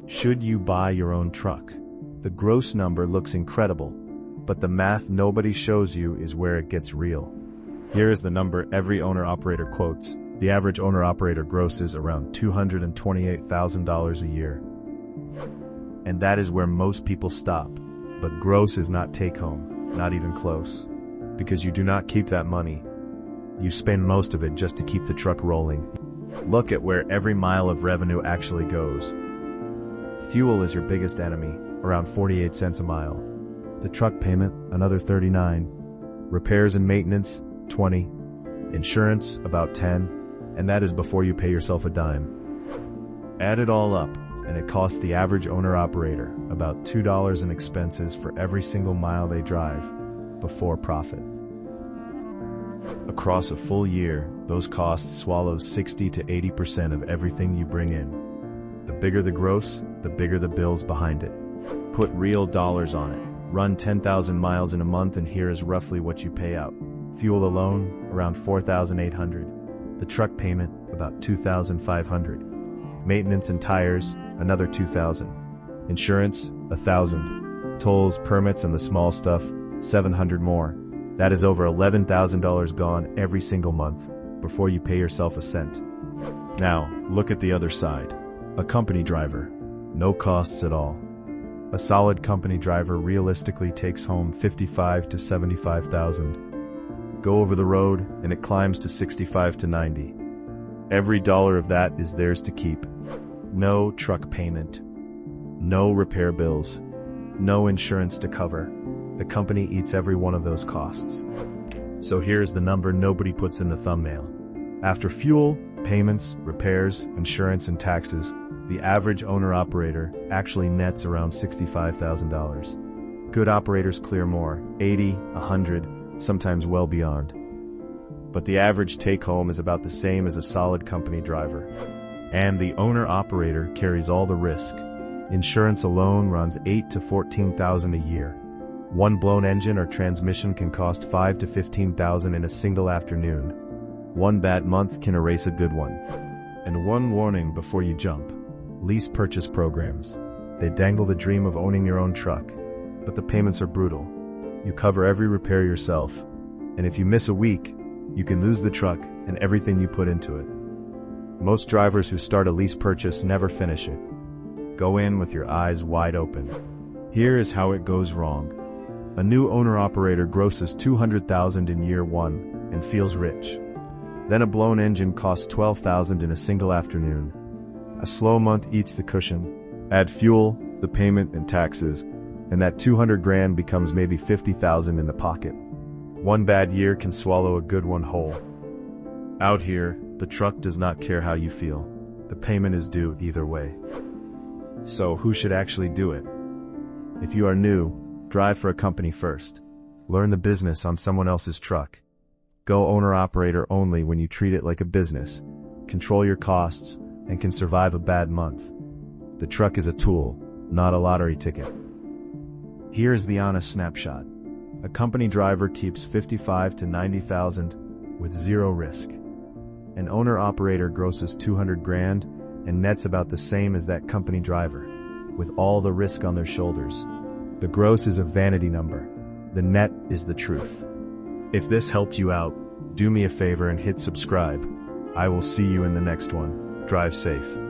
Should you buy your own truck? The gross number looks incredible, but the math nobody shows you is where it gets real. Here is the number every owner-operator quotes. The average owner-operator grosses around $228,000 a year. And that is where most people stop. But gross is not take-home, not even close. Because you do not keep that money. You spend most of it just to keep the truck rolling. Look at where every mile of revenue actually goes. Fuel is your biggest enemy, around 48 cents a mile. The truck payment, another 39. Repairs and maintenance, 20. Insurance, about 10. And that is before you pay yourself a dime. Add it all up, and it costs the average owner-operator about $2 in expenses for every single mile they drive, before profit. Across a full year, those costs swallow 60 to 80% of everything you bring in. The bigger the gross, the bigger the bills behind it. Put real dollars on it. Run 10,000 miles in a month and here is roughly what you pay out. Fuel alone, around $4,800. The truck payment, about $2,500. Maintenance and tires, another $2,000. Insurance, $1,000. Tolls, permits, and the small stuff, $700 more. That is over $11,000 gone every single month, before you pay yourself a cent. Now, look at the other side. A company driver. No costs at all. A solid company driver realistically takes home $55,000 to $75,000. Go over the road, and it climbs to $65,000 to $90,000. Every dollar of that is theirs to keep. No truck payment. No repair bills. No insurance to cover. The company eats every one of those costs. So here's the number nobody puts in the thumbnail. After fuel, payments, repairs, insurance, and taxes, the average owner-operator actually nets around $65,000. Good operators clear more, 80, 100, sometimes well beyond. But the average take-home is about the same as a solid company driver. And the owner-operator carries all the risk. Insurance alone runs $8,000 to $14,000 a year. One blown engine or transmission can cost $5,000 to $15,000 in a single afternoon. One bad month can erase a good one. And one warning before you jump. Lease purchase programs. They dangle the dream of owning your own truck, but the payments are brutal. You cover every repair yourself, and if you miss a week, you can lose the truck and everything you put into it. Most drivers who start a lease purchase never finish it. Go in with your eyes wide open. Here is how it goes wrong. A new owner-operator grosses $200,000 in year one and feels rich. Then a blown engine costs $12,000 in a single afternoon. A slow month eats the cushion. Add fuel, the payment, and taxes, and that $200,000 becomes maybe $50,000 in the pocket. One bad year can swallow a good one whole. Out here, the truck does not care how you feel. The payment is due either way. So who should actually do it? If you are new, drive for a company first. Learn the business on someone else's truck. Go owner-operator only when you treat it like a business. Control your costs and can survive a bad month. The truck is a tool, not a lottery ticket. Here is the honest snapshot. A company driver keeps $55,000 to $90,000 with zero risk. An owner-operator grosses $200,000 and nets about the same as that company driver, with all the risk on their shoulders. The gross is a vanity number. The net is the truth. If this helped you out, do me a favor and hit subscribe. I will see you in the next one. Drive safe.